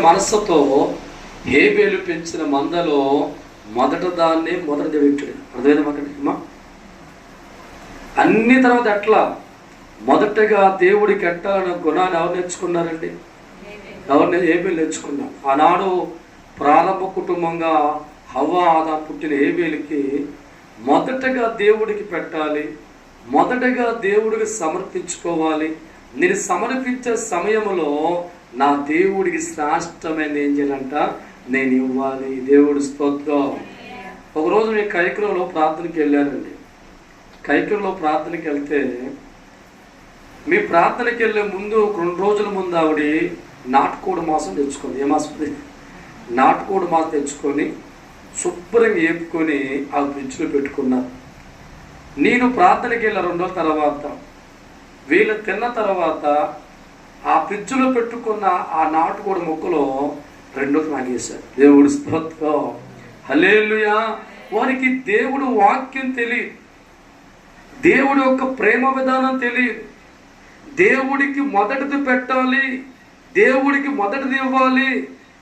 మనస్సుతో హేబేలు పెంచిన మందలో మొదట దాన్ని మొదటి దేవుడు అర్థమైందమ్మా. అన్ని తర్వాత ఎట్లా మొదటగా దేవుడికి ఎట్టాలన్న గుణాన్ని ఎవరు నేర్చుకున్నారండి? హేబేలు నేర్చుకున్నాం. ఆనాడు ప్రారంభ కుటుంబంగా హవ్వ ఆదాము పుట్టిన హేబేలుకి మొదటగా దేవుడికి పెట్టాలి, మొదటగా దేవుడికి సమర్పించుకోవాలి. నేను సమర్పించే సమయంలో నా దేవుడికి శ్రేష్టమైన ఏం చేయాలంట, నేను ఇవ్వాలి. దేవుడి స్తోత్రం. ఒకరోజు నేను కైకరంలో ప్రార్థనకి వెళ్ళానండి. కైకరంలో ప్రార్థనకి వెళ్తే మీ ప్రార్థనకి వెళ్ళే ముందు 2 రోజుల ముందు ఆవిడ నాటుకోడి మాంసం తెచ్చుకుంది. ఏ మాసం? నాటుకోడి మాంసం తెచ్చుకొని శుభ్రంగా వేపుకొని ఆ ఫ్రిడ్జ్లో పెట్టుకున్నారు. నేను ప్రార్థనకి వెళ్ళిన 2 రోజుల తర్వాత వీళ్ళు తిన్న తర్వాత ఆ ఫ్రిడ్జ్లో పెట్టుకున్న ఆ నాటుకోడి ముక్కలో 2 నాకు వేశారు. దేవుడి స్తోత్రం. హల్లెలూయా. వారికి దేవుడు వాక్యం తెలియదు, దేవుడి యొక్క ప్రేమ విధానం తెలియదు. దేవుడికి మొదటిది పెట్టాలి, దేవుడికి మొదటిది ఇవ్వాలి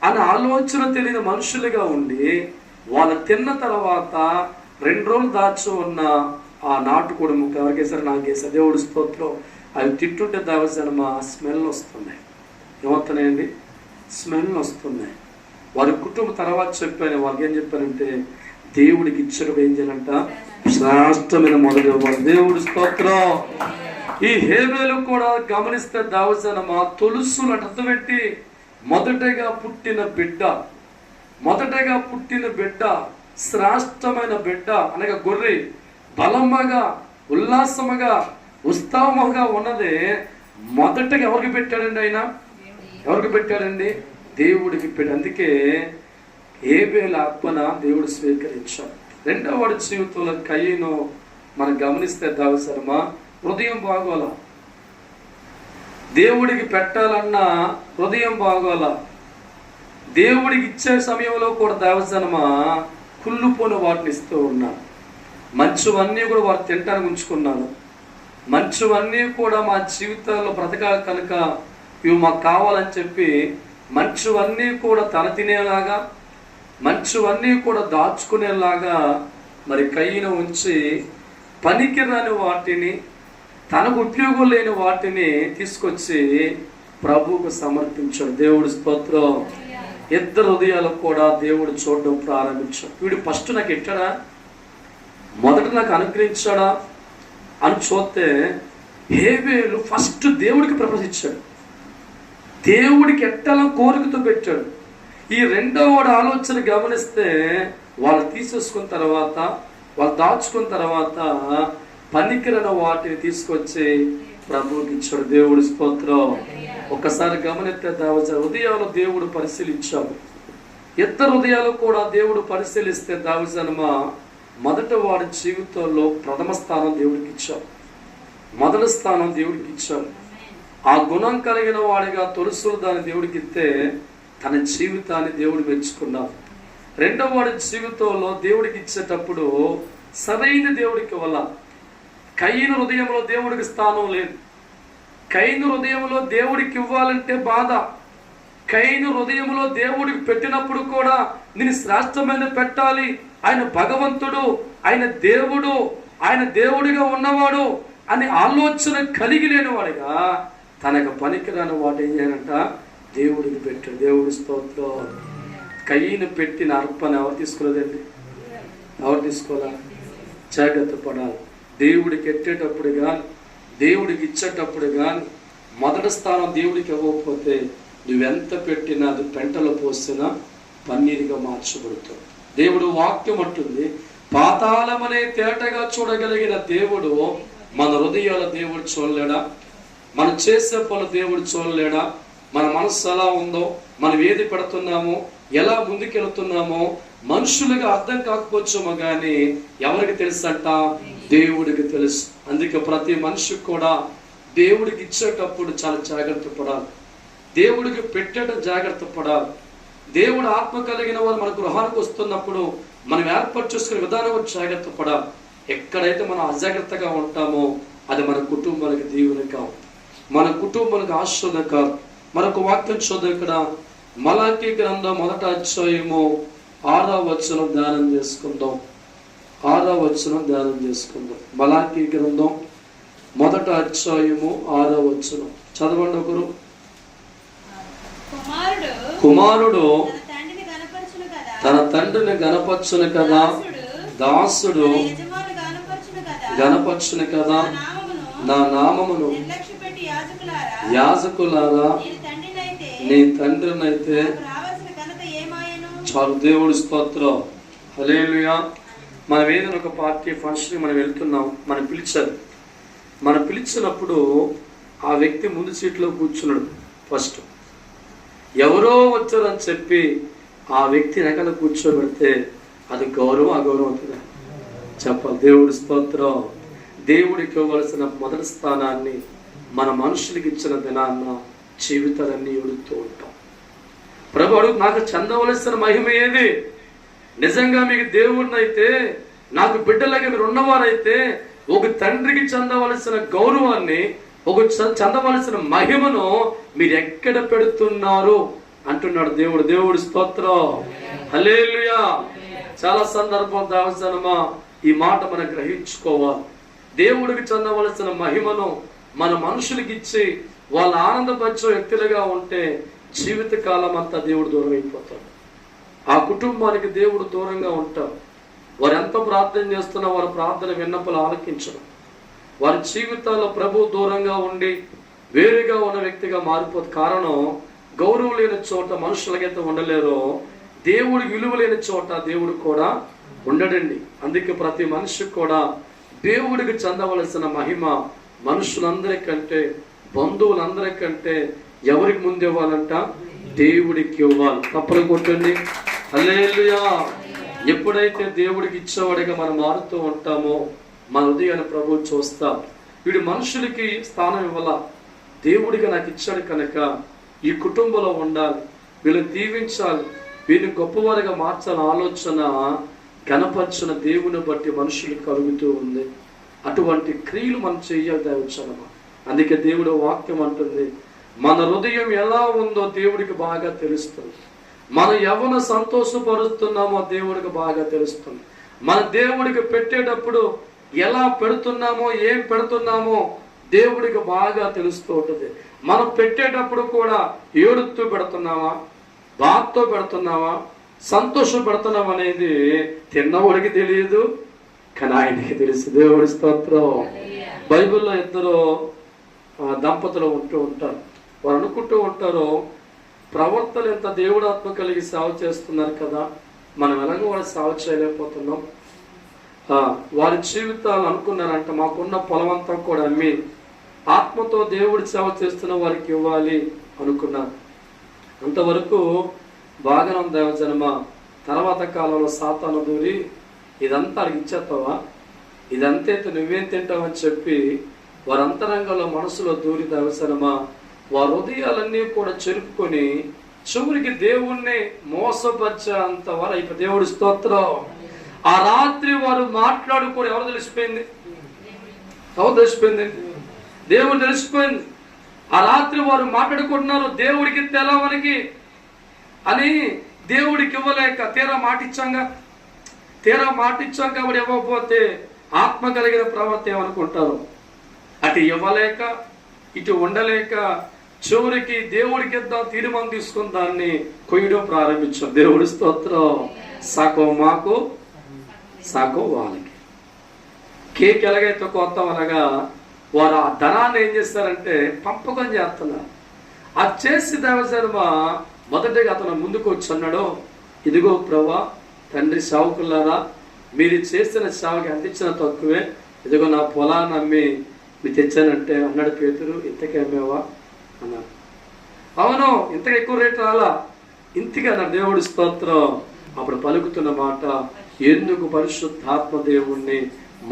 అని ఆలోచన తెలియని మనుషులుగా ఉండి వాళ్ళు తిన్న తర్వాత 2 రోజులు దాచి ఉన్న ఆ నాటుకోడి ముక్క ఎవరికి వేసారు? నాకు వేసారు. దేవుడి స్తోత్రం. అవి తింటుంటే దేవజనమ స్మెల్ వస్తున్నాయి. ఏమవుతున్నాయండి? స్మెల్ వస్తున్నాయి. వారి కుటుంబం తర్వాత చెప్పాను. వాళ్ళకి ఏం చెప్పానంటే దేవుడికి ఇచ్చడం ఏం చేయాలంట, శ్రేష్టమైన మొదటి ఇవ్వాలి. దేవుడి స్తోత్రం. ఈ హేబేలు కూడా గమనిస్తే దేవజనమ తొలుసులు అర్థం పెట్టి మొదటగా పుట్టిన బిడ్డ శ్రేష్టమైన బిడ్డ అనగా గొర్రె బలమ్మగా ఉల్లాసముగా ఉత్సాహముగా ఉన్నదే మొదటగా ఎవరికి పెట్టాడండి? ఆయన ఎవరికి పెట్టాడండి? దేవుడికి పెట్టాడు. అందుకే హేబేలు అర్పణ దేవుడు స్వీకరించాడు. 2వ వాడి జీవితంలో కయీను మనం గమనిస్తే దావశర్మ హృదయం బాగోలా, దేవుడికి పెట్టాలన్న హృదయం బాగోలా. దేవుడికి ఇచ్చే సమయంలో కూడా దేవజనమ కుళ్ళుపోని వాటిని ఇస్తూ ఉన్నారు. మంచివన్నీ కూడా వారు తింటానికి ఉంచుకున్నారు. మంచివన్నీ కూడా మా జీవితాల్లో బ్రతకాలి కనుక ఇవి మాకు కావాలని చెప్పి మంచివన్నీ కూడా తన తినేలాగా, మంచివన్నీ కూడా దాచుకునేలాగా మరి కయ్యను ఉంచి పనికిరాని వాటిని, తనకు ఉపయోగం లేని వాటిని తీసుకొచ్చి ప్రభువుకు సమర్పించాడు. దేవుడి స్తోత్రం. 2 హృదయాలు కూడా దేవుడు చూడడం ప్రారంభించాడు. వీడు ఫస్ట్ నాకు ఎట్టాడా, మొదట నాకు అనుగ్రహించాడా అని చూస్తే హేబేలు ఫస్ట్ దేవుడికి ప్రపోజించాడు. దేవుడికి ఎట్టాలని కోరికతో పెట్టాడు. ఈ 2వ వాడు ఆలోచన గమనిస్తే వాళ్ళు తీసేసుకున్న తర్వాత, వాళ్ళు దాచుకున్న తర్వాత పనికిరని వాటిని తీసుకొచ్చి ప్రభువుకి ఇచ్చాడు. దేవుడి స్తోత్రం. ఒక్కసారి గమనిస్తే హృదయాలు దేవుడు పరిశీలించాడు. 2 హృదయాలు కూడా దేవుడు పరిశీలిస్తే దావజనమ మొదటి వాడి జీవితంలో ప్రథమ స్థానం దేవుడికి ఇచ్చాడు. మొదటి స్థానం దేవుడికి ఇచ్చాడు. ఆ గుణం కలిగిన వాడిగా తొలుసులు దాన్ని దేవుడికి ఇస్తే తన జీవితాన్ని దేవుడు మెచ్చుకున్నాడు. 2వ వాడి జీవితంలో దేవుడికి ఇచ్చేటప్పుడు సరైన దేవుడికి వల్ల కయీను హృదయంలో దేవుడికి స్థానం లేదు. కయీను హృదయంలో దేవుడికి ఇవ్వాలంటే బాధ. కయీను హృదయంలో దేవుడికి పెట్టినప్పుడు కూడా నేను శ్రేష్టమైన పెట్టాలి, ఆయన భగవంతుడు, ఆయన దేవుడు, ఆయన దేవుడిగా ఉన్నవాడు అని ఆలోచన కలిగి లేనివాడిగా తనకు పనికిరాని వాడు ఏం చేయాలంట, దేవుడికి పెట్టాడు. దేవుడి స్తోత్రం. కయీను పెట్టిన అర్పణ ఎవరు తీసుకోలేదండి? ఎవరు తీసుకోవాలా? జాగ్రత్త పడాలి. దేవుడికి ఎట్టేటప్పుడు కానీ, దేవుడికి ఇచ్చేటప్పుడు కానీ మొదటి స్థానం దేవుడికి ఇవ్వకపోతే నువ్వెంత పెట్టినా అది పెంటలో పోసినా పన్నీరుగా మార్చబడుతుంది. దేవుడు వాక్యం అంటుంది, పాతాళమనే తేటగా చూడగలిగిన దేవుడు మన హృదయాల దేవుడు చూడలేడా? మనం చేసే పనులు దేవుడు చూడలేడా? మన మనస్సు ఎలా ఉందో, మనం ఏది పెడుతున్నామో, ఎలా ముందుకెళ్తున్నామో మనుషులుగా అర్థం కాకపోవచ్చేమో కానీ ఎవరికి తెలుసు అంట? దేవుడికి తెలుసు. అందుకే ప్రతి మనిషికి కూడా దేవుడికి ఇచ్చేటప్పుడు చాలా జాగ్రత్త పడాలి. దేవుడికి పెట్టేటప్పుడు జాగ్రత్త పడాలి. దేవుడు ఆత్మ కలిగిన వారు మన గృహానికి వస్తున్నప్పుడు మనం ఏర్పాటు చేసుకునే విధానం జాగ్రత్త పడాలి. ఎక్కడైతే మనం అజాగ్రత్తగా ఉంటామో అది మన కుటుంబానికి దీవెన కాదు, మన కుటుంబానికి ఆశీర్వాదం కాదు. మరొక వాక్యం చూద్దాం. ఇక్కడ మలాకీ గ్రంథం 1వ అధ్యాయము 6వ వచనం ధ్యానం చేసుకుందాం. 6వ వచనం ధ్యానం చేసుకుందాం. మలాకీ గ్రంథం 1వ అధ్యాయము 6వ వచనం చదవండి ఒకరు. కుమారుడు తన తండ్రిని గనపరచును కదా, దాసుడు గనపరచును కదా, నా నామమును యాజకులారా నీ తండ్రినైతే చాలు. దేవుడి స్తోత్రం. హల్లెలూయా. మనం ఏదైనా ఒక పార్టీ ఫంక్షన్ మనం వెళ్తున్నాం, మనం పిలిచారు. మనం పిలిచినప్పుడు ఆ వ్యక్తి ముందు సీట్లో కూర్చున్నాడు. ఫస్ట్ ఎవరో వచ్చారని చెప్పి ఆ వ్యక్తి వెనకాల కూర్చోబెడితే అది గౌరవం అగౌరవం అవుతుంది చెప్పాలి. దేవుడి స్తోత్రం. దేవుడికి ఇవ్వవలసిన మొదటి స్థానాన్ని మన మనుషులకి ఇచ్చిన దినాన్న జీవితాలన్నీ ఎడుతూ ఉంటాం. ప్రభు అడుగు, నాకు చెందవలసిన మహిమ ఏది? నిజంగా మీకు దేవుడిని అయితే, నాకు బిడ్డలాగా మీరు ఉన్నవారైతే ఒక తండ్రికి చెందవలసిన గౌరవాన్ని, ఒక చెందవలసిన మహిమను మీరు ఎక్కడ పెడుతున్నారు అంటున్నాడు దేవుడు. దేవుడి స్తోత్రం. హల్లెలూయా. చాలా సందర్భం దావసనమా ఈ మాట మనం గ్రహించుకోవాలి. దేవుడికి చెందవలసిన మహిమను మన మనుషులకి ఇచ్చి వాళ్ళ ఆనందపరిచే వ్యక్తులుగా ఉంటే జీవితకాలం అంతా దేవుడు దూరం అయిపోతాడు. ఆ కుటుంబానికి దేవుడు దూరంగా ఉంటాడు. వారు ఎంత ప్రార్థన చేస్తున్నా వారి ప్రార్థన విన్నపలు ఆలకించడం, వారి జీవితాల్లో ప్రభు దూరంగా ఉండి వేరుగా ఉన్న వ్యక్తిగా మారిపోతుంది. కారణం, గౌరవం లేని చోట మనుషులకైతే ఉండలేరో దేవుడికి విలువ లేని చోట దేవుడు కూడా ఉండడండి. అందుకే ప్రతి మనిషికి కూడా దేవుడికి చెందవలసిన మహిమ మనుషులందరికంటే, బంధువులందరికంటే ఎవరికి ముందు ఇవ్వాలంట? దేవుడికి ఇవ్వాలి. తప్పలు కొట్టండి. హల్లెలూయా. ఎప్పుడైతే దేవుడికి ఇచ్చేవాడిగా మనం మారుతూ ఉంటామో మన హృదయాన్ని ప్రభు చూస్తా. వీడు మనుషులకి స్థానం ఇవ్వాల, దేవుడిగా నాకు ఇచ్చాడు కనుక ఈ కుటుంబంలో ఉండాలి, వీళ్ళని దీవించాలి, వీరిని గొప్పవారిగా మార్చాలని ఆలోచన గణపరచిన దేవుని బట్టి మనుషులకు కలుగుతూ ఉంది. అటువంటి క్రియలు మనం చెయ్యాలి దైవజనమా. అందుకే దేవుడు వాక్యం అంటుంది, మన హృదయం ఎలా ఉందో దేవుడికి బాగా తెలుస్తుంది. మనం ఎవరిని సంతోషపరుస్తున్నామో దేవుడికి బాగా తెలుస్తుంది. మన దేవుడికి పెట్టేటప్పుడు ఎలా పెడుతున్నామో, ఏం పెడుతున్నామో దేవుడికి బాగా తెలుస్తూ ఉంటుంది. మనం పెట్టేటప్పుడు కూడా ఏడుతూ పెడుతున్నామా, బాధతో పెడుతున్నావా, సంతోషం పెడుతున్నాం అనేది తిన్నవాడికి తెలియదు, కానీ ఆయనకి తెలుసు. దేవుడి స్తోత్రం. బైబిల్లో ఇద్దరు దంపతులు ఉంటూ ఉంటారు. వారు అనుకుంటూ ఉంటారు, ప్రవర్తన ఎంత దేవుడు ఆత్మ కలిగి సేవ చేస్తున్నారు కదా, మనం ఎలాగో వాడు సేవ చేయలేకపోతున్నాం. వారి జీవితాలు అనుకున్నారంట, మాకున్న పొలమంతా కూడా అమ్మి ఆత్మతో దేవుడి సేవ చేస్తున్న వారికి ఇవ్వాలి అనుకున్నారు. అంతవరకు బాగానే ఉంది దేవజనమ. తర్వాత కాలంలో సాతాను దూరి, ఇదంతా అడిగి ఇచ్చేస్తావా, ఇదంతా నువ్వేం తింటావని చెప్పి వారి అంతరంగంలో మనసులో దూరి దేవజనమ వారి హృదయాలన్నీ కూడా చెరుపుకొని చివరికి దేవుణ్ణి మోసపరిచేంత వారు ఇప్పుడు దేవుడి స్తోత్రం. ఆ రాత్రి వారు మాట్లాడుకోవడం ఎవరు తెలిసిపోయింది? ఎవరు తెలిసిపోయింది? దేవుడు తెలిసిపోయింది. ఆ రాత్రి వారు మాట్లాడుకుంటున్నారు, దేవుడికి తెలవనికి అని దేవుడికి ఇవ్వలేక తీరా మాటిచ్చాం కాబట్టి ఇవ్వకపోతే ఆత్మ కలిగిన ప్రవర్తి ఏమనుకుంటారు? అటు ఇవ్వలేక ఇటు ఉండలేక చివరికి దేవుడికి ఇద్దాం తీర్మానం తీసుకుని దాన్ని కొయ్యడం ప్రారంభించాం. దేవుడి స్తోత్రం. సగం మాకు సగం వాళ్ళకి. కేక్ ఎలాగైతే కొత్తాం అనగా వారు ఆ ధనాన్ని ఏం చేస్తారంటే పంపకం చేస్తున్నారు. అది చేసి దేవశర్మ మొదటిగా అతను ముందుకు వచ్చి అన్నాడు, ఇదిగో ప్రభా తండ్రి సేవకులారా, మీరు చేసిన సేవకి ఎంత ఇచ్చినా తక్కువే, ఇదిగో నా పొలాన్ని అమ్మి మీరు తెచ్చానంటే అన్నాడు పేతురు. ఇంతకే అమ్మేవా అన్నాడు. అవును, ఇంతగా ఎక్కువ రేటు రాలా, ఇంతగా నా దేవుడి స్తోత్రం. అప్పుడు పలుకుతున్న మాట, ఎందుకు పరిశుద్ధాత్మ దేవుణ్ణి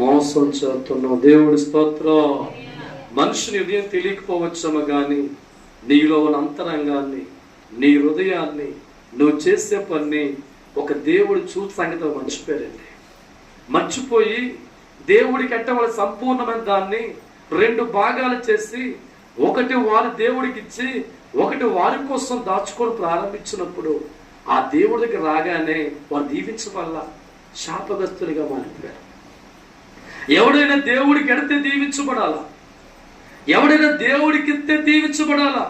మోసం చేస్తున్నావు? దేవుడి స్తోత్రం. మనుషుని హృదయం తెలియకపోవచ్చేమో కానీ నీలో ఉన్న అంతరంగాన్ని, నీ హృదయాన్ని, నువ్వు చేసే పని ఒక దేవుడు చూసి సంగతి మర్చిపోయారండి. మర్చిపోయి దేవుడికి అట్టవల సంపూర్ణమైన దాన్ని రెండు భాగాలు చేసి, ఒకటి వారు దేవుడికి ఇచ్చి ఒకటి వారి కోసం దాచుకొని ప్రారంభించినప్పుడు ఆ దేవుడి దగ్గర రాగానే వారు దీవించవల్ల శాపగ్రస్తులుగా మారిపోయారు. ఎవడైనా దేవుడికి ఎడితే దీవించబడాలా, ఎవడైనా దేవుడికి ఇస్తే దీవించబడాలా.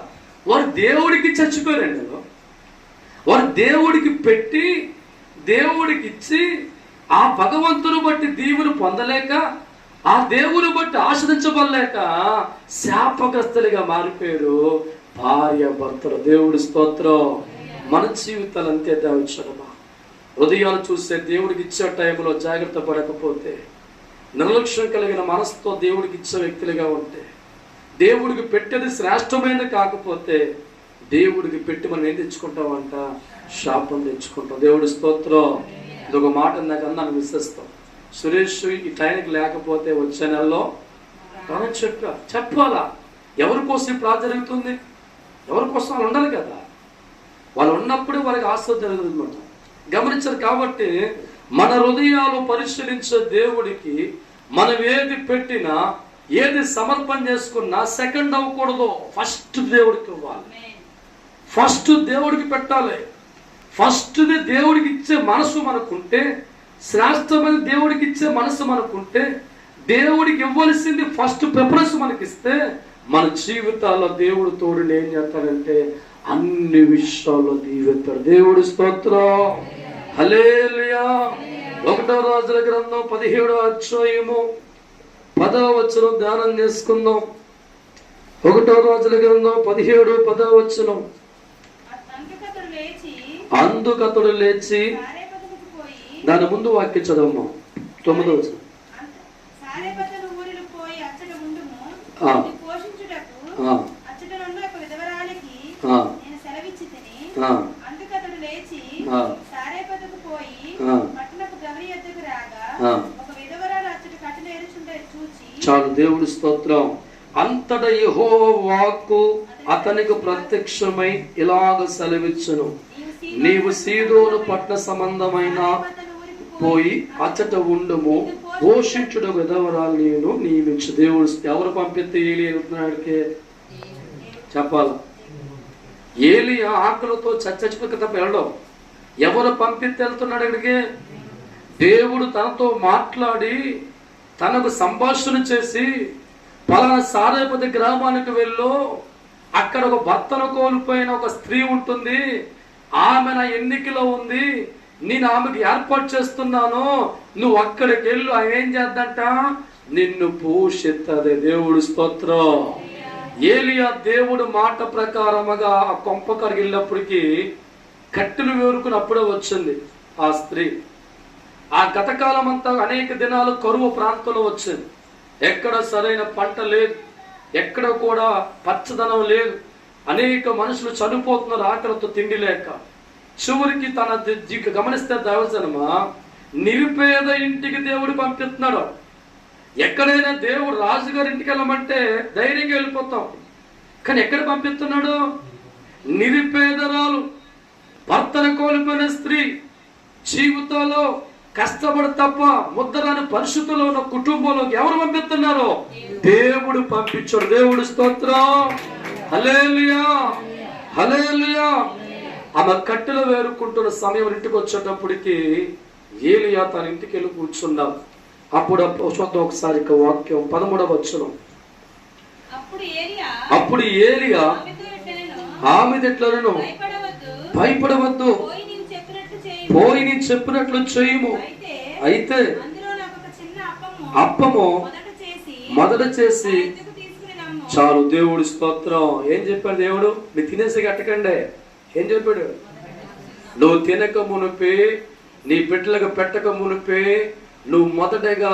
వారు దేవుడికి చచ్చిపోయారండి. వారు దేవుడికి పెట్టి దేవుడికి ఇచ్చి ఆ భగవంతుని బట్టి దీవుని పొందలేక, ఆ దేవుని బట్టి ఆశ్రదించబడలేక శాపగ్రస్తులుగా మారిపోయారు భార్య భర్తలు. దేవుడి స్తోత్రం. మన జీవితాలు అంతే దావించడమా. హృదయాలు చూస్తే దేవుడికి ఇచ్చే టైంలో జాగ్రత్త పడకపోతే, నిర్లక్ష్యం కలిగిన మనసుతో దేవుడికి ఇచ్చే వ్యక్తులుగా ఉంటే, దేవుడికి పెట్టేది శ్రేష్టమైనది కాకపోతే దేవుడికి పెట్టి మనం ఏం తెచ్చుకుంటామంట? శాపం తెచ్చుకుంటాం. దేవుడి స్తోత్రం. ఇదొక మాట నాకు అన్నాను, విశ్వస్తాం. సురేష్ ఈ టైంకి లేకపోతే వచ్చే నెలలో చెప్పాలా? ఎవరి కోసం ఇప్పుడు జరుగుతుంది? ఎవరి కోసం వాళ్ళు ఉండాలి కదా. వాళ్ళు ఉన్నప్పుడే వాళ్ళకి ఆశ్రయం జరుగుతుంది. గమనించారు. కాబట్టి మన హృదయాలు పరిశీలించే దేవుడికి మనం ఏది పెట్టినా, ఏది సమర్పణ చేసుకున్నా సెకండ్ అవ్వకూడదు. ఫస్ట్ దేవుడికి ఇవ్వాలి. ఫస్ట్ దేవుడికి పెట్టాలి. ఫస్ట్ది దేవుడికి ఇచ్చే మనసు మనకుంటే, శ్రేష్టమైన దేవుడికి ఇచ్చే మనసు మనకుంటే, దేవుడికి ఇవ్వాల్సింది ఫస్ట్ ప్రిఫరెన్స్ మనకిస్తే, మన జీవితాల్లో దేవుడు తోడు ఏం చేస్తాడంటే అన్ని విషయాల్లో దీవెత్తాడు. దేవుడి స్తోత్రం. హల్లెలూయా. 1వ రాజుల గ్రంథం 17వ అధ్యాయము 10వ వచనం ధ్యానం చేసుకుందాం. 1వ రాజుల గ్రంథం 17 10వ వచనం. అందుకతడు లేచి, దాని ముందు వాక్యం చదవమ్మా. 9వ వచనం. చాలు. దేవుడి స్తోత్రం. అంతటా యెహోవా వాక్కు అతనికి ప్రత్యక్షమై ఇలాగ సెలవిచ్చును, నీవు సీదోను పట్టణ సంబంధమైన పోయి అచ్చట ఉండుము, పోషించుడు విధవరాలు నేను నియమించు. దేవుడు ఎవరు పంపిస్తే ఏలి వెళ్తున్నాడికి చెప్పాల. ఏలి ఆకలితో చచ్చిపోక తప్ప వెళ్ళడం. ఎవరు పంపిస్తే వెళ్తున్నాడు అక్కడికి? దేవుడు తనతో మాట్లాడి తనకు సంభాషణ చేసి, పలానా సారేపతి గ్రామానికి వెళ్ళు, అక్కడ ఒక భర్తను కోల్పోయిన ఒక స్త్రీ ఉంటుంది, ఆమె నా ఎన్నికలో ఉంది, నేను ఆమెకు ఏర్పాటు చేస్తున్నాను, నువ్వు అక్కడికి వెళ్ళు. ఆమె ఏం చేద్దంట? నిన్ను పోషిస్తుంది. దేవుడు స్తోత్రం. ఏలియా దేవుడు మాట ప్రకారముగా ఆ కొంపకరికి వెళ్ళినప్పటికీ కట్టెలు వేరుకుని అప్పుడే వచ్చింది ఆ స్త్రీ. ఆ గతకాలం అంతా అనేక దినాలు కరువు ప్రాంతంలో వచ్చింది. ఎక్కడ సరైన పంట లేదు, ఎక్కడ కూడా పచ్చదనం లేదు, అనేక మనుషులు చనిపోతున్నారు ఆకలితో తిండి లేక. చివరికి తన గమనిస్తే దైవజనమా, నిరుపేద ఇంటికి దేవుడు పంపిస్తున్నాడు. ఎక్కడైనా దేవుడు రాజుగారి ఇంటికి వెళ్ళమంటే ధైర్యంగా వెళ్ళిపోతాం, కానీ ఎక్కడ పంపిస్తున్నాడు? నిరుపేదరాలు, భర్తను కోల్పోయిన స్త్రీ, జీవితంలో కష్టపడి తప్ప ముద్దరాని పరిస్థితుల్లో ఉన్న కుటుంబంలోకి ఎవరు పంపిస్తున్నారు? దేవుడు పంపించాడు. దేవుడు స్తోత్రం. హల్లెలూయా, హల్లెలూయా. ఆమె కట్టెలు వేరుకుంటున్న సమయం ఇంటికి వచ్చేటప్పటికి ఏలియా తన ఇంటికి వెళ్ళి కూర్చున్నాడు. అప్పుడు చూద్దాం ఒకసారి వాక్యం 13వ వచనం. అప్పుడు ఏలియా ఆమె ఎట్లను, భయపడవద్దు, పోయి నీ చెప్పినట్లు చేయము. అయితే అప్పము మొదట చేసి చాలు. దేవుడి స్తోత్రం. ఏం చెప్పాడు దేవుడు? మీరు తినేసి కట్టకండి. ఏం చెప్పాడు? నువ్వు తినక మునిపే, నీ బిడ్డలకు పెట్టక మునిపే, నువ్వు మొదటగా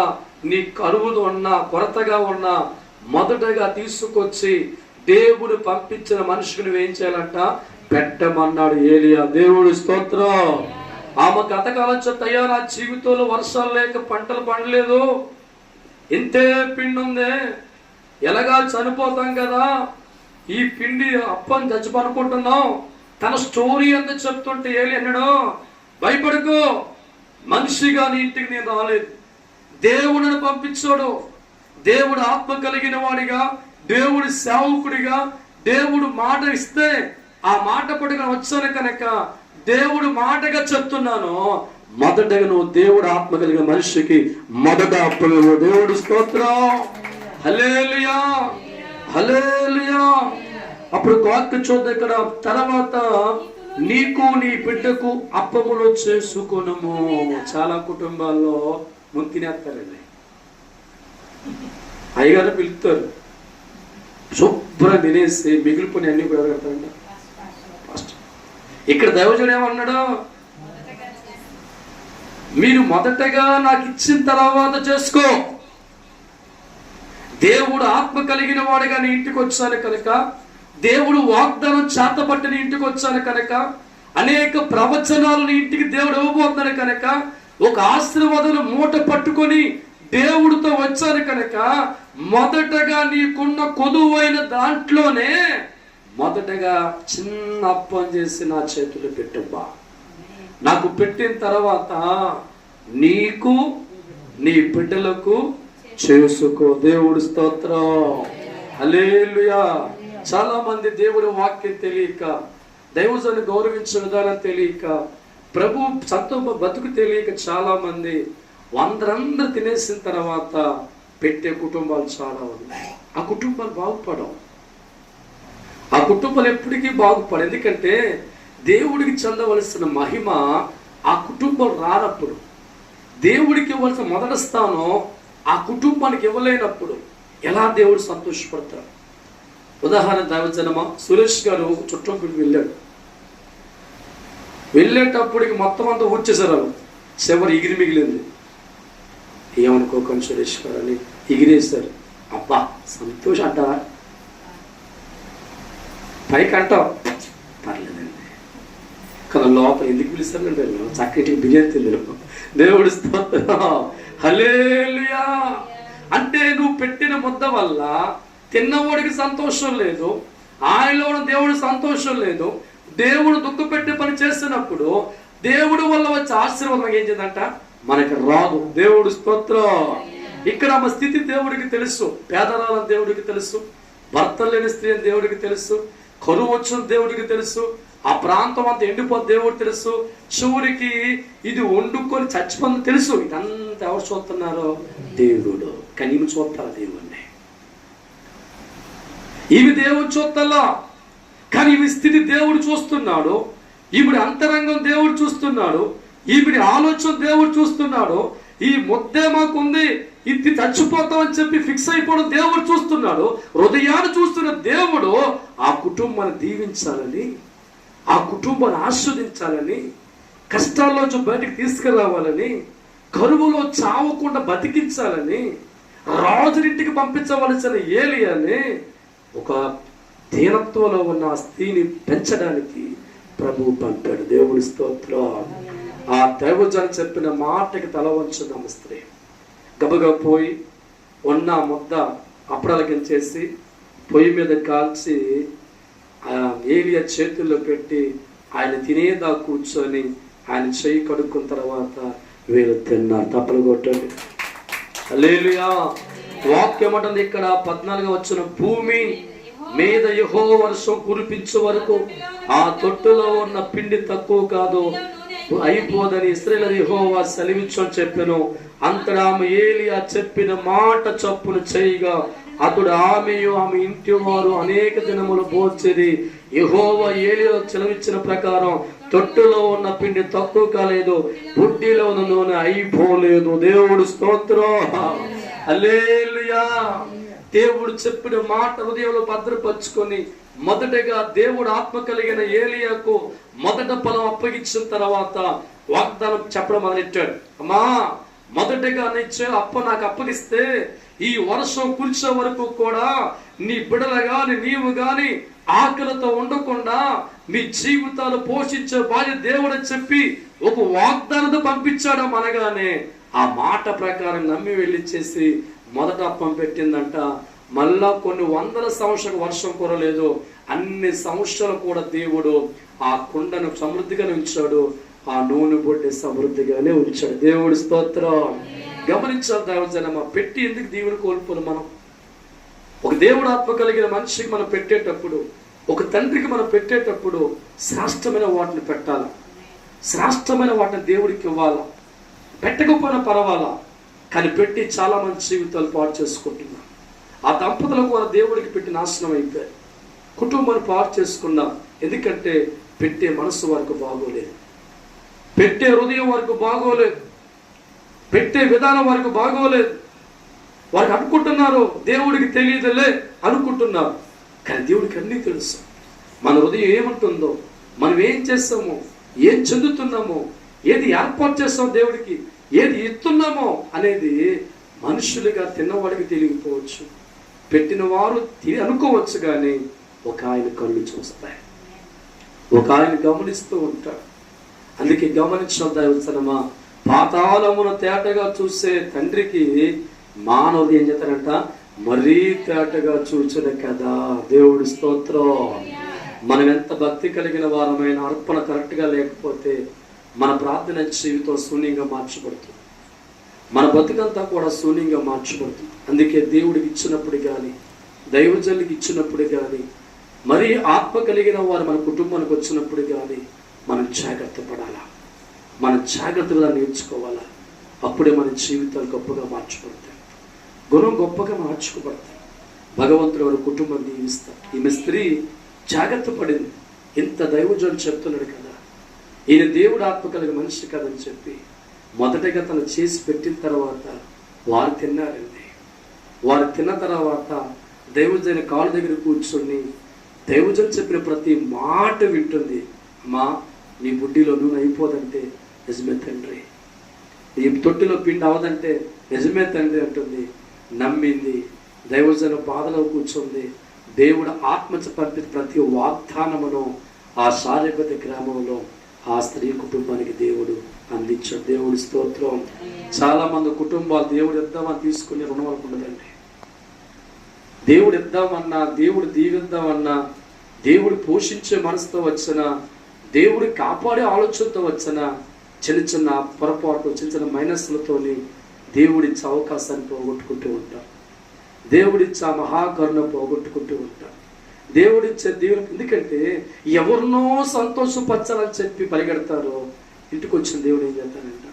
నీ కరువులు ఉన్నా, కొరతగా ఉన్నా మొదటగా తీసుకొచ్చి దేవుడు పంపించిన మనుషులు నువ్వేం చేయాలంట? పెట్టమన్నాడు ఏలియా. దేవుడి స్తోత్రం. ఆమె గతకాలం చెత్తయ్యా, నా జీవితంలో వర్షాలు లేక పంటలు పండలేదు, ఇంతే పిండి ఉంది, ఎలాగా చనిపోతాం కదా, ఈ పిండి అప్పని చచ్చిపోనుకుంటున్నాం. తన స్టోరీ అంతా చెప్తుంటే ఏలి అన్నాడు, భయపడుకో, మనిషిగా నీ ఇంటికి నేను రాలేదు, దేవుడిని పంపించాడు. దేవుడు ఆత్మ కలిగిన వాడిగా, దేవుడి సేవకుడిగా, దేవుడు మాట ఇస్తే ఆ మాట పట్టుకుని వచ్చాను కనుక దేవుడు మాటగా చెప్తున్నాను, మొదటగా నువ్వు దేవుడు ఆత్మ కలిగిన మనిషికి మొదట అప్పగలవు. దేవుడు స్తోత్రం. హల్లెలూయా, హల్లెలూయా. అప్పుడు వాక్య చూద్దాం ఇక్కడ. తర్వాత నీకు నీ బిడ్డకు అప్పములు చేసుకొనుము. చాలా కుటుంబాల్లో ముంతినేస్తారండి, అయ్యగారు పిలుస్తారు, శుభ్రం తినేసి మిగిలిపోయి అన్ని కూడా పెడతారండి. ఫస్ట్ ఇక్కడ దైవజుడు ఏమన్నాడు, మీరు మొదటగా నాకు ఇచ్చిన తర్వాత చేసుకో. దేవుడు ఆత్మ కలిగిన వాడుగా నీ ఇంటికి వచ్చాను కనుక, దేవుడు వాగ్దానం చేతపట్టిన ఇంటికి వచ్చాను కనుక, అనేక ప్రవచనాలు నీ ఇంటికి దేవుడు ఇవ్వబోతున్నాడు కనుక, ఒక ఆశీర్వాదాలు మూట పట్టుకొని దేవుడితో వచ్చాను కనుక, మొదటగా నీకున్న కొదువైన దాంట్లోనే మొదటగా చిన్న అప్పం చేసి నా చేతులు పెట్టబ్బా. నాకు పెట్టిన తర్వాత నీకు నీ బిడ్డలకు చేసుకో. దేవుడు స్తోత్రం. హల్లెలూయా. చాలా మంది దేవుడి వాక్యం తెలియక, దైవజనుని గౌరవించే విధానం తెలియక, ప్రభు సంతోష బతుకు తెలియక చాలా మంది అందరూ తినేసిన తర్వాత పెట్టే కుటుంబాలు చాలా ఉన్నాయి. ఆ కుటుంబాలు బాగుపడవు. ఆ కుటుంబాలు ఎప్పటికీ బాగుపడవు. ఎందుకంటే దేవుడికి చెందవలసిన మహిమ ఆ కుటుంబం రానప్పుడు, దేవుడికి ఇవ్వాల్సిన మొదటి స్థానం ఆ కుటుంబానికి ఇవ్వలేనప్పుడు ఎలా దేవుడు సంతోషపడతాడు? ఉదాహరణ దైవజనమా, సురేష్ గారు చుట్టంపూడికి వెళ్ళాడు. వెళ్ళేటప్పటికి మొత్తం అంతా ఊడ్చేశారు. చివరి ఎగిరి మిగిలింది. ఏమనుకోకండి సురేష్ గారు అని ఎగిరేశారు. అబ్బా సంతోషం అంటావా? పైకి అంటావు, పర్లేదండి, కానీ లోపల ఎందుకు పిలుస్తానంటే చక్కటి బిర్యానీ తిన్నాను. దేవుడు స్తోత్రం. హల్లెలూయా. అంటే నువ్వు పెట్టిన ముద్ద వల్ల తిన్నవాడికి సంతోషం లేదు, ఆయనలో దేవుడు సంతోషం లేదు. దేవుడు దుఃఖ పెట్టే పని చేస్తున్నప్పుడు దేవుడు వల్ల వచ్చే ఆశీర్వాదం ఏం చేద్దంట మనకి రాదు. దేవుడు స్తోత్రం. ఇక్కడ మా స్థితి దేవుడికి తెలుసు, పేదరాలని దేవుడికి తెలుసు, భర్త లేని స్త్రీ అని దేవుడికి తెలుసు, కరువు వచ్చిన దేవుడికి తెలుసు, ఆ ప్రాంతం అంతా ఎండిపోతే దేవుడు తెలుసు, చివరికి ఇది వండుకొని చచ్చిపోతుంది తెలుసు. ఇదంతా ఎవరు చూస్తున్నారో దేవుడు. కానీ ఈమె చూస్తారా దేవుడిని? ఈమె దేవుడు చూస్తలా, కానీ ఈమె స్థితి దేవుడు చూస్తున్నాడు, ఈవిడి అంతరంగం దేవుడు చూస్తున్నాడు, ఈవిడి ఆలోచన దేవుడు చూస్తున్నాడు. ఈ ముద్దే మాకుంది, ఇది చచ్చిపోతామని చెప్పి ఫిక్స్ అయిపోవడం దేవుడు చూస్తున్నాడు. హృదయాన్ని చూస్తున్న దేవుడు ఆ కుటుంబాన్ని దీవించాలని, ఆ కుటుంబాన్ని ఆస్వాదించాలని, కష్టాల్లోంచి బయటికి తీసుకురావాలని, కరువులో చావకుండా బతికించాలని, రాజునింటికి పంపించవలసిన ఏలియాని ఒక దీనత్వంలో ఉన్న ఆ స్త్రీని పెంచడానికి ప్రభువు పంపాడు. దేవుడి స్తోత్రం. ఆ దైవజనం చెప్పిన మాటకి తల వంచుదాం స్త్రీ. గబగబా పోయి ఉన్న ముద్ద అప్పడాలకించేసి పొయ్యి మీద కాల్చి ఏలియా చేతుల్లో పెట్టి ఆయన తినేదా కూర్చొని ఆయన చెయ్యి కడుక్కున్న తర్వాత వీళ్ళు తిన్నారు. తప్పలు కొట్టండి. హల్లెలూయా. వాక్యం అంటుంది ఇక్కడ 14 వచ్చిన, భూమి మీద యెహోవా వర్షం కురిపించే వరకు ఆ తొట్టులో ఉన్న పిండి తక్కువ కాదు అయిపోదని ఇశ్రాయేలు యెహోవా సెలవిచ్చని చెప్పెను. అంతటా ఆమె ఏలియా చెప్పిన మాట చొప్పున చేయగా అతడు ఆమెయు ఆమె ఇంటి వారు అనేక దినములు భోంచిరి. యెహోవా ఏలియా సెలవిచ్చిన ప్రకారం తొట్టులో ఉన్న పిండి తక్కువ కాలేదు, బుడ్డిలో ఉన్న నూనె అయిపోలేదు. దేవుడు స్తోత్రం. హల్లెలూయా. దేవుడు చెప్పిన మాట హృదయంలో భద్రపరుచుకొని మొదటగా దేవుడు ఆత్మ కలిగిన ఏలియాకు మొదట ఫలం అప్పగించిన తర్వాత వాగ్దానం చెప్పడం మొదలెట్టాడు. అమ్మా, మొదటగా నిచ్చే అప్ప నాకు అప్పగిస్తే ఈ వర్షం కురిసే వరకు కూడా నీ బిడ్డలు గాని నీవు గాని ఆకలితో ఉండకుండా మీ జీవితాలు పోషించే బాధ్యత దేవుడు చెప్పి ఒక వాగ్దానంతో పంపించాడు. అనగానే ఆ మాట ప్రకారం నమ్మి వెళ్ళిచ్చేసి మొదట అప్పం పెట్టిందంట. మళ్ళా కొన్ని వందల సంవత్సరాలు వర్షం కురలేదు. అన్ని సంవత్సరాలు కూడా దేవుడు ఆ కుండను సమృద్ధిగానే ఉంచాడు, ఆ నూనె బొడ్డి సమృద్ధిగానే ఉంచాడు. దేవుడి స్తోత్రం. గమనించాలి దైవజనమా, పెట్టి ఎందుకు దీవుని కోల్పోను మనం? ఒక దేవుడు ఆత్మ కలిగిన మనిషికి మనం పెట్టేటప్పుడు, ఒక తండ్రికి మనం పెట్టేటప్పుడు శ్రేష్టమైన వాటిని పెట్టాలి. శ్రేష్టమైన వాటిని దేవుడికి ఇవ్వాలా. పెట్టకపోయినా పర్వాలా, కానీ పెట్టి చాలా మంది జీవితాలు పాడు చేసుకుంటున్నాం. ఆ దంపతులకు కూడా దేవుడికి పెట్టి నాశనం అయిపోయారు. కుటుంబాన్ని పాడు చేసుకున్నాం. ఎందుకంటే పెట్టే మనసు వారికి బాగోలేదు, పెట్టే హృదయం వారికి బాగోలేదు, పెట్టే విధానం వారికి బాగోలేదు. వారికి అనుకుంటున్నారు దేవుడికి తెలియదులే అనుకుంటున్నారు, కానీ దేవుడికి అన్నీ తెలుసు. మన హృదయం ఏమంటుందో, మనం ఏం చేస్తామో, ఏం చెందుతున్నామో, ఏది ఏర్పాటు చేస్తామో దేవుడికి, ఏది ఇస్తున్నామో అనేది మనుషులుగా తిన్నవాడికి తెలియకపోవచ్చు. పెట్టిన వారు అనుకోవచ్చు, కానీ ఒక ఆయన కళ్ళు చూస్తాయి, ఒక ఆయన గమనిస్తూ ఉంటాడు. అందుకే గమనించిన దైవజనమా, పాతాళమును తేటగా చూసే తండ్రికి మానవుడు ఏం చేస్తారంట, మరీ తేటగా చూచును కదా. దేవుడి స్తోత్రం. మనం ఎంత భక్తి కలిగిన వారమైన అర్పణ కరెక్ట్గా లేకపోతే మన ప్రార్థన జీవితం శూన్యంగా మార్చబడుతుంది, మన బతుకంతా కూడా శూన్యంగా మార్చబడుతుంది. అందుకే దేవుడికి ఇచ్చినప్పుడు కానీ, దైవజనుడికి ఇచ్చినప్పుడు కానీ, మరీ ఆత్మ కలిగిన వారు మన కుటుంబానికి వచ్చినప్పుడు కానీ మనం జాగ్రత్త పడాలా, మన జాగ్రత్తగా నేర్చుకోవాలా. అప్పుడే మన జీవితాలు గొప్పగా మార్చబడతాయి, గుణం గొప్పగా మార్చుకోబడతాయి. భగవంతుడు వారి కుటుంబం దీవిస్తారు. ఈమె స్త్రీ జాగ్రత్త పడింది. ఇంత దైవజనుడు చెప్తున్నాడు కదా, ఈయన దేవుడు ఆత్మ కలిగిన మనిషి కదని చెప్పి మొదటగా తను చేసి పెట్టిన తర్వాత వారు తిన్నారండి. వారు తిన్న తర్వాత దైవజన కాళ్ళ దగ్గర కూర్చొని దైవజన్ చెప్పిన ప్రతి మాట వింటుంది. అమ్మా, నీ బుడ్డిలో నూనె అయిపోదంటే నిజమే తండ్రి, నీ తొట్టిలో పిండి అవదంటే నిజమే తండ్రి అంటుంది. నమ్మింది, దైవజన బాధలో కూర్చుంది. దేవుడు ఆత్మ పంపిన ప్రతి వాగ్దానమును ఆ సారేపతి గ్రామంలో ఆ స్త్రీ కుటుంబానికి దేవుడు అందించాడు. దేవుడి స్తోత్రం. చాలా మంది కుటుంబాలు దేవుడు ఇద్దామని తీసుకుని రుణం అనుకుంటుందండి. దేవుడు ఇద్దామన్నా, దేవుడు దీవిద్దామన్నా, దేవుడు పోషించే మనసుతో వచ్చిన, దేవుడు కాపాడే ఆలోచనతో వచ్చిన చిన్న చిన్న పొరపాటు, చిన్న చిన్న మైనస్లతోని దేవుడిచ్చే అవకాశాన్ని పోగొట్టుకుంటూ ఉంటాం. దేవుడిచ్చే మహాకరుణ పోగొట్టుకుంటూ ఉంటాం. దేవుడిచ్చే దేవుడు, ఎందుకంటే ఎవరినో సంతోషపరచాలని చెప్పి పరిగెడతారో ఇంటికి వచ్చిన దేవుడు ఏం చేస్తానంట,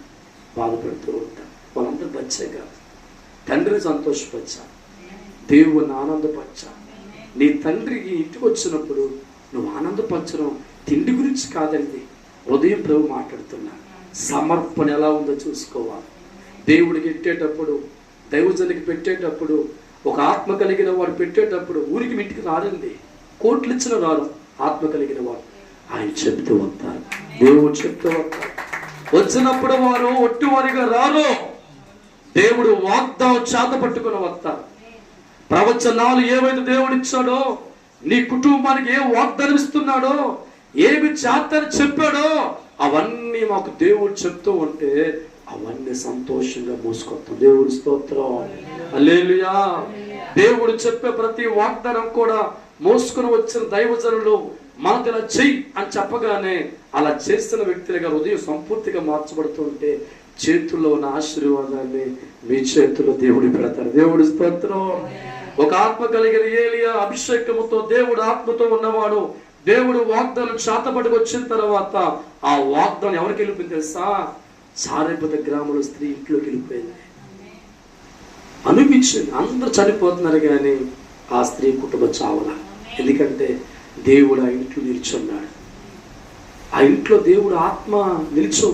బాధపడుతూ ఉంటాం. వాళ్ళందరూ బచ్చే కాదు, తండ్రిని సంతోషపరచా, దేవుని ఆనందపరచా. నీ తండ్రికి ఇంటికి వచ్చినప్పుడు నువ్వు ఆనందపరచడం తిండి గురించి కాదండి. ఉదయం ప్రభు మాట్లాడుతున్నా, సమర్పణ ఎలా ఉందో చూసుకోవాలి. దేవుడికి పెట్టేటప్పుడు, దైవజనికి పెట్టేటప్పుడు, ఒక ఆత్మ కలిగిన వాడు పెట్టేటప్పుడు ఊరికి ఇంటికి రారండి, కోట్లు ఇచ్చిన రారు. ఆత్మ కలిగిన వాడు ఆయన చెప్తూ వస్తారు, దేవుడు చెప్తూ వస్తారు. వచ్చినప్పుడు వారు ఒట్టివారిగా రారు, దేవుడు వాగ్దానం చేత పట్టుకుని వస్తారు. ప్రవచనాలు ఏవైతే దేవుడు ఇచ్చాడో, నీ కుటుంబానికి ఏ వాగ్దానం ఇస్తున్నాడో, ఏమి చేతని చెప్పాడో అవన్నీ మాకు దేవుడు చెప్తూ ఉంటే అవన్నీ సంతోషంగా మూసుకొస్తాం. దేవుడి స్తోత్రం. హల్లెలూయా. దేవుడు చెప్పే ప్రతి వాగ్దానం కూడా మోసుకుని వచ్చిన దైవజనులు మనకు ఇలా చెయ్యి అని చెప్పగానే అలా చేస్తున్న వ్యక్తులుగా హృదయం సంపూర్తిగా మార్చబడుతుంటే చేతుల్లో ఉన్న ఆశీర్వాదాన్ని మీ చేతుల్లో దేవుడు పెడతారు. దేవుడి స్తోత్రం. ఒక ఆత్మ కలిగిన ఏలియా అభిషేకముతో, దేవుడు ఆత్మతో ఉన్నవాడు, దేవుడు వాగ్దానం చేతపడికి వచ్చిన తర్వాత ఆ వాగ్దానం ఎవరికి వెళ్ళిపోయింది తెలుసా? సారేపతి గ్రామంలో స్త్రీ ఇంట్లోకి వెళ్ళిపోయింది. అనిపించింది అందరూ చనిపోతున్నారు కానీ ఆ స్త్రీ కుటుంబం చావల. ఎందుకంటే దేవుడు ఆ ఇంట్లో నిల్చున్నాడు. ఆ ఇంట్లో దేవుడు ఆత్మ నిలిచి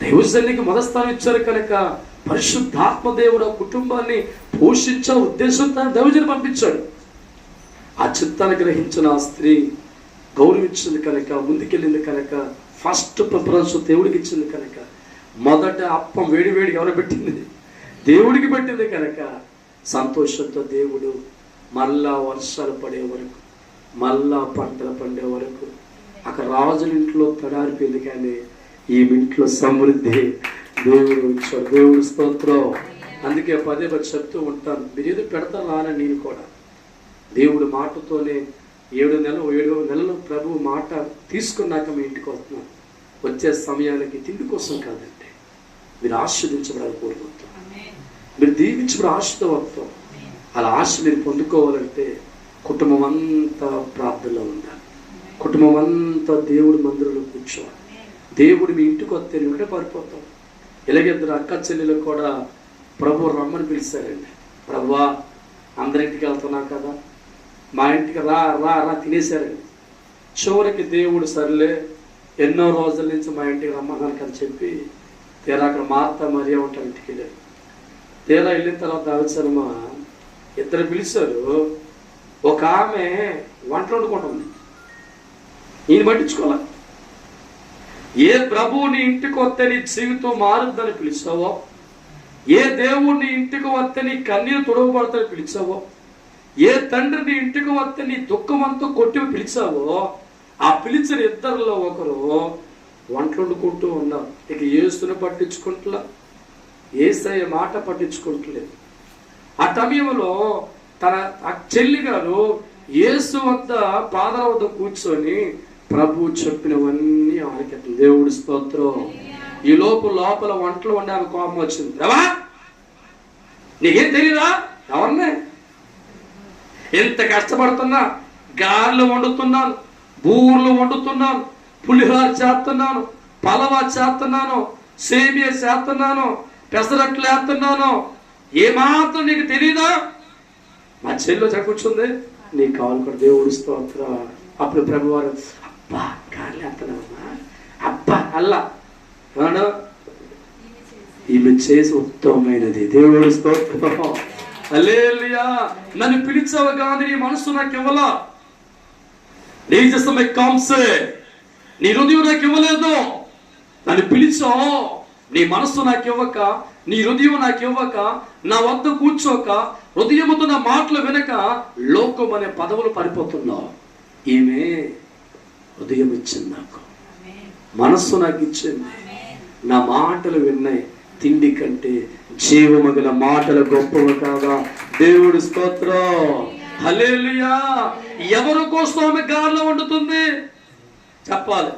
దైవజనునికి మొదస్థానం ఇచ్చారు కనుక పరిశుద్ధాత్మ దేవుడు ఆ కుటుంబాన్ని పోషించే ఉద్దేశంతో దైవజను పంపించాడు. ఆ చిత్తాన్ని గ్రహించిన ఆ స్త్రీ గౌరవించింది కనుక, ముందుకెళ్ళింది కనుక, ఫస్ట్ ప్రిఫరెన్స్ దేవుడికి ఇచ్చింది కనుక, మొదట అప్పం వేడివేడికి ఎవరు పెట్టింది? దేవుడికి పెట్టింది కనుక సంతోషంతో దేవుడు మళ్ళా వర్షాలు పడే వరకు, మళ్ళా పంటలు పండే వరకు అక్కడ రాజుల ఇంట్లో తడారిపోయింది కానీ ఈ ఇంట్లో సమృద్ధి దేవుడు ఇచ్చాడు. దేవుడు స్తోత్రం. అందుకే పదే పది చెప్తూ ఉంటాను, మీరు ఏదో పెడతారు రాని నేను కూడా దేవుడు మాటతోనే 7 నెలలు ప్రభు మాట తీసుకున్నాక మీ ఇంటికి వస్తున్నాను. వచ్చే సమయానికి తిండి కోసం కాదండి, మీరు ఆశీర్వదించబడాలని కోరుకుంటాం, మీరు దీవించబడి ఆశతో వస్తాం. అలా ఆశ మీరు పొందుకోవాలంటే కుటుంబం అంతా ప్రార్థనలో ఉండాలి. కుటుంబం అంతా దేవుడి మందిరంలో కూర్చోవాలి. దేవుడు మీ ఇంటికి వస్తే ఉంటే పారిపోతాం. ఇలాగిద్దరు అక్క చెల్లెలకు కూడా ప్రభు రమ్మని పిలిచారండి. ప్రభువా, అందరింటికి వెళ్తున్నాం కదా, మా ఇంటికి రా రా రా తినేశారండి. చివరికి దేవుడు సర్లే ఎన్నో రోజుల నుంచి మా ఇంటికి రమ్మన్నాను అని చెప్పి తీరా అక్కడ మార్తా మరియా ఉంటారు ఇంటికి వెళ్ళారు. తీరా వెళ్ళిన తర్వాత అవసరమా ఇద్దరు పిలిచారు. ఒక ఆమె వంటలు వండుకుంటుంది, ఈయన పట్టించుకోవాలి. ఏ ప్రభువుని ఇంటికి వస్తే నీ జీవితం మారుద్దని పిలిచావో, ఏ దేవుడిని ఇంటికి వస్తే నీ కన్నీరు తొడవబడతాని పిలిచావో, ఏ తండ్రిని ఇంటికి వస్తే నీ దుఃఖం అంతా కొట్టి పిలిచావో, ఆ పిలిచిన ఇద్దరిలో ఒకరు వంటలు వండుకుంటూ ఉన్నారు. ఇక యేసుని పట్టించుకుంటులా, యేసయ్య మాట పట్టించుకుంటలేదు. ఆ సమయంలో తన చెల్లి గారు యేసు వద్ద పాదాల వద్ద కూర్చొని ప్రభు చెప్పినవన్నీ ఆలకెత్తం. దేవుడి స్తోత్రం. ఈ లోపల వంటలు వండి ఆమె కోపం వచ్చింది. రవా, నీకేం తెలీదా? ఎవరినే ఎంత కష్టపడుతున్నా, గారెలు వండుతున్నాను, బూర్లు వండుతున్నాను, పులిహోర చేస్తున్నాను, పలవా చేస్తున్నాను, సేమియా చేస్తున్నాను, పెసరట్లు వేస్తున్నాను, ఏమాత్రం నీకు తెలీదా? మా చెల్లి కూర్చుంది, నీకు కావాలి కూడా. దేవుడి స్తోత్రం. అప్పుడు ప్రభు వారు, అబ్బా గారెలు వేస్తున్నావమ్మా, అబ్బా అల్లా ఈమె చేసి ఉత్తమమైనది. దేవుడి స్తోత్రం. హల్లెలూయా. నన్ను పిలిచావు కానీ నీ మనసు నాకు ఇవ్వలా, నీ హృదయం నాకు ఇవ్వలేదు. నన్ను పిలిచావు, నీ మనస్సు నాకు ఇవ్వక, నీ హృదయం నాకు ఇవ్వక, నా వద్ద కూర్చోక, హృదయముతో నా మాటలు వినక లోకం అనే పదవులు పడిపోతున్నావు. ఈమె హృదయం ఇచ్చింది నాకు, మనస్సు నాకు ఇచ్చింది, నా మాటలు విన్నాయి. తిండి కంటే జీవమగల మాటలు గొప్పవి కాగా. దేవుడి స్తోత్రం. హల్లెలూయా. ఎవరి కోసం ఆమె గారెలు వండుతుంది చెప్పాలి.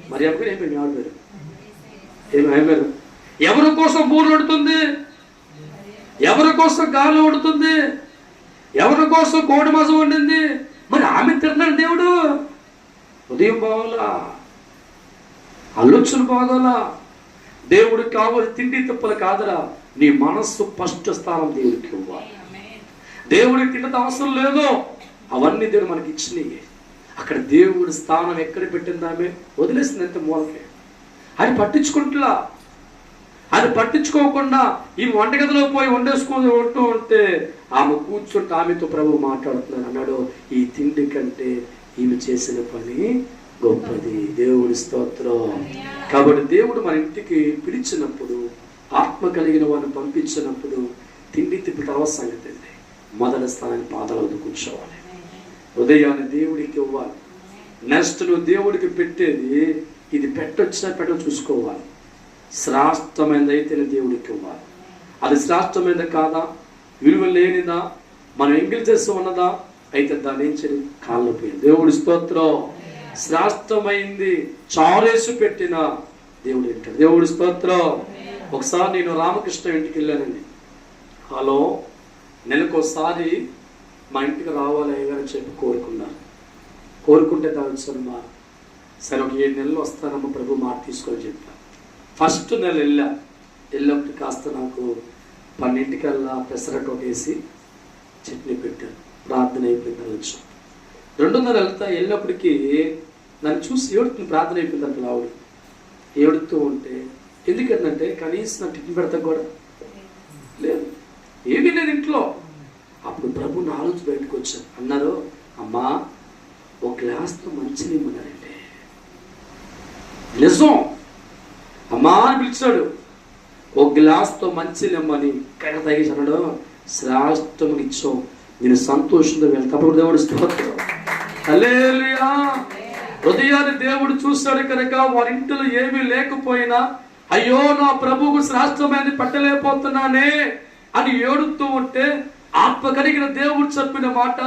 మరి ఏమైపోయారు? ఎవరి కోసం బూరెలు వండుతుంది? ఎవరి కోసం గారెలు వండుతుంది? ఎవరి కోసం కోడి మాసం వండింది? మరి ఆమె తిన్నాడు దేవుడు. ఉదయం బాగోలా, ఆలోచన బాగోలా. దేవుడికి కావాలి తిండి తిప్పలు కాదురా, నీ మనస్సు ఫస్ట్ స్థానం దేవుడికి ఇవ్వాలి. దేవుడికి తిన్నది అవసరం లేదు, అవన్నీ దేవుడు మనకి ఇచ్చినాయి. అక్కడ దేవుడి స్థానం ఎక్కడ పెట్టింది ఆమె వదిలేసింది అంతే మూలకే. అది పట్టించుకుంటులా. అది పట్టించుకోకుండా ఈ వంటగదిలో పోయి వండేసుకొని ఉంటూ ఉంటే ఆమె కూర్చుంటే ఆమెతో ప్రభు మాట్లాడుతున్నాడు. అన్నాడు, ఈ తిండి కంటే ఈమె చేసిన పని గొప్పది. దేవుడి స్తోత్రం. కాబట్టి దేవుడు మన ఇంటికి పిలిచినప్పుడు, ఆత్మ కలిగిన వారిని పంపించినప్పుడు తిండి తిప్పి తర్వాత సంగతి అండి. మొదటి స్థానాన్ని పాదాలు కూర్చోవాలి. ఉదయాన్ని దేవుడికి ఇవ్వాలి. నెక్స్ట్ నువ్వు దేవుడికి పెట్టేది ఇది పెట్టొచ్చినా పెట్ట చూసుకోవాలి. శ్రేష్టమైనది అయితేనే దేవుడికి ఇవ్వాలి. అది శ్రేష్టమైనది కాదా, విలువ లేనిదా, మనం ఎంగిల్ చేస్తూ ఉన్నదా అయితే దాని ఏం చేయాలి? కాళ్ళు పోయింది. దేవుడి స్తోత్రం. శ్రేష్టమైంది చారేసి పెట్టిన దేవుడు ఏంటాడు. దేవుడి స్తోత్రం. ఒకసారి నేను రామకృష్ణ ఇంటికి వెళ్ళానండి. హలో, నెలకోసారి మా ఇంటికి రావాలి అయ్యగారు చెప్పి కోరుకుంటే దాల్సమ్మా సరే ఒక 7 నెలలు వస్తానమ్మా ప్రభు మాట తీసుకొని చెప్పాను. ఫస్ట్ నెల వెళ్ళినప్పుడు కాస్త నాకు 12ంటికల్లా పెసరట్టు వేసి చట్నీ పెట్టాను. ప్రార్థన అయిపోయింది. వచ్చాను. 2:30 వెళ్ళినప్పటికీ నన్ను చూసి ఏడుతుంది. ప్రార్థన అయిపోయింది. అక్కడ ఆవిడ ఏడుతూ ఉంటే ఎందుకంటే కనీసం నాకు టిఫిన్ పెడతా కూడా లేదు, ఏమీ లేదు ఇంట్లో. అప్పుడు ప్రభు నా ఆలోచన బయటకు వచ్చాను. అన్నారు, అమ్మా ఒక గ్లాస్తో మంచిని ఇమ్మన్నారండి. నిజం అమ్మా అని పిలిచాడు. ఒక గ్లాస్తో మంచిని ఇమ్మని కడ తగిసి అన్నాడు, శ్రేష్టముని ఇచ్చాం, నేను సంతోషంతో వెళ్తాప్పుడు. దేవుడు స్తోత్రం. హల్లెలూయా. హృదయాన్ని దేవుడు చూస్తాడు కనుక వారింటిలో ఏమీ లేకపోయినా అయ్యో నా ప్రభువుకు శ్రేష్టమైనది పట్టలేకపోతున్నానే అని ఏడుతూ ఉంటే ఆత్మ కలిగిన దేవుడు చెప్పిన మాట,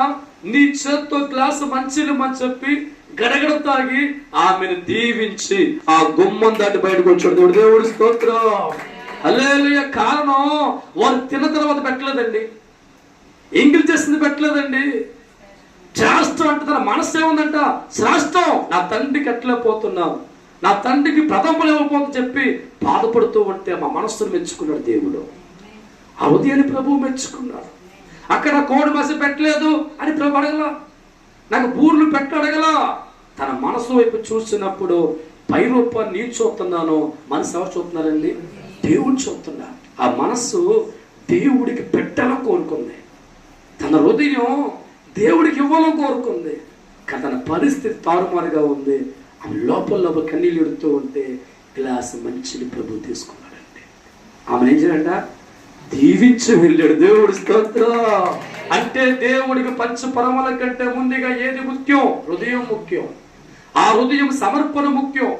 నీ చేత్తో గ్లాసు మంచినమని చెప్పి గడగడ తాగి ఆమెను దీవించి ఆ గుమ్మం దాటి బయటకు వచ్చాడు. దేవుడి స్తోత్రం. హల్లెలూయా. కారణం వారు తిన్న తర్వాత పెట్టలేదండి. ఎంగిల్ చేసింది పెట్టలేదండి. శ్రేష్టం అంటే తన మనసు ఏముందంట, శ్రేష్టం, నా తండ్రికి ఎట్లా పోతున్నాను, నా తండ్రికి ప్రథమలు ఇవ్వకపోతే చెప్పి బాధపడుతూ ఉంటే మా మనస్సును మెచ్చుకున్నాడు దేవుడు. ఆ ఉదయాన్ని ప్రభువు మెచ్చుకున్నాడు. అక్కడ కోడి మసి పెట్టలేదు అని ప్రభు అడగల, నాకు బూర్లు పెట్టడగలా. తన మనసు వైపు చూసినప్పుడు పై రూపాన్ని నేను చూస్తున్నాను, మనసు ఎవరు చూస్తున్నారండి? దేవుడు చూస్తున్నాడు. ఆ మనస్సు దేవుడికి పెట్టాలని కోరుకుంది, తన హృదయం దేవుడికి ఇవ్వాలని కోరుకుంది. కానీ తన పరిస్థితి తారుమారుగా ఉంది. ఆమె లోపల కన్నీళ్ళు ఎడుతూ ఉంటే గ్లాసు మంచిని ప్రభు తీసుకున్నాడండి. ఆమె ఏం చేయాలంట, దీవించి వెళ్ళాడు. దేవుడి స్తోత్రం. అంటే దేవుడికి పంచపరమల కంటే ముందుగా ఏది ముఖ్యం? హృదయం ముఖ్యం. ఆ హృదయం సమర్పణ ముఖ్యం.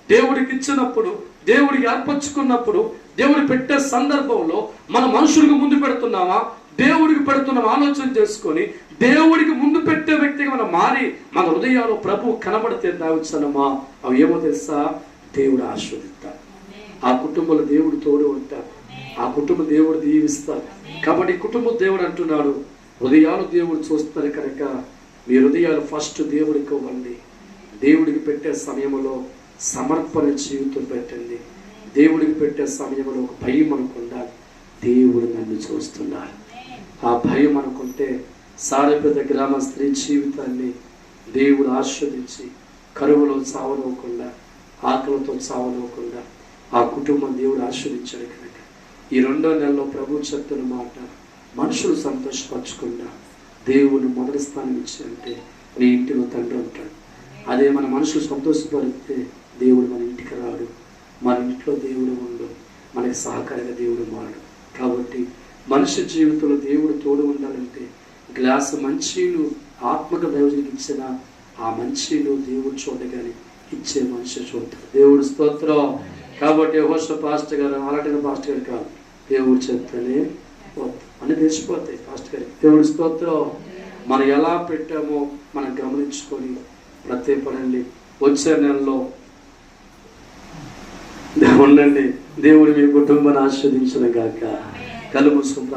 దేవుడికి ఇచ్చినప్పుడు, దేవుడికి అర్పించుకున్నప్పుడు, దేవుడు పెట్టే సందర్భంలో మన మనుషులకు ముందు పెడుతున్నామా, దేవుడికి పెడుతున్నాం ఆలోచన చేసుకొని దేవుడికి ముందు పెట్టే వ్యక్తిగా మనం మారి మన హృదయాలు ప్రభు కనబడితే దావించనమా, అవి ఏమో తెలుసా, దేవుడు ఆశీర్వదిస్తాడు. ఆ కుటుంబంలో దేవుడు తోడు ఉంటాడు. ఆ కుటుంబం దేవుడు దీవిస్తాడు. కాబట్టి కుటుంబం దేవుడు అంటున్నాడు, హృదయాలు దేవుడు చూస్తారు కనుక మీ హృదయాలు ఫస్ట్ దేవుడికి ఇవ్వండి. దేవుడికి పెట్టే సమయంలో సమర్పణ జీవితం పెట్టండి. దేవుడికి పెట్టే సమయంలో ఒక భయం అనుకుందా, దేవుడు నన్ను చూస్తున్నాడు. ఆ భయం అనుకుంటే సారెపేట గ్రామ స్త్రీ జీవితాన్ని దేవుడు ఆస్వాదించి కరువులో చావనవ్వకుండా, ఆకలితో చావనవ్వకుండా ఆ కుటుంబం దేవుడు ఆస్వాదించాడు కనుక ఈ 2వ నెలలో ప్రభు చెప్తున్న మాట, మనుషులు సంతోషపరచకుండా దేవుడు మొదటి స్థానం ఇచ్చారంటే నీ ఇంటిలో తండ్రి ఉంటాడు. అదే మన మనుషులు సంతోషపడితే దేవుడు మన ఇంటికి రాడు, మన ఇంట్లో దేవుడు ఉండు, మనకి సహకారంగా దేవుడు మాడు. కాబట్టి మనిషి జీవితంలో దేవుడు తోడు ఉండాలంటే గ్లాసు మంచీలు ఆత్మక దైవజనికి ఇచ్చిన ఆ మంచీలు దేవుడు చూడగానే ఇచ్చే మనిషి చూడతాడు. దేవుడు స్తోత్రం. కాబట్టి యెహోషువ పాస్టర్ గారు అలాంటి పాస్టర్ గారు కాదు, దేవుడు చెప్తానే అని తెలిసిపోతాయి పాస్టర్ గారికి. దేవుడు స్తోత్రం. మనం ఎలా పెట్టామో మనం గమనించుకొని ప్రత్యేకపడండి. వచ్చే నెలలో ఉండండి. దేవుడు మీ కుటుంబాన్ని ఆస్వాదించిన గాక. కళ్ళు మూసుకుని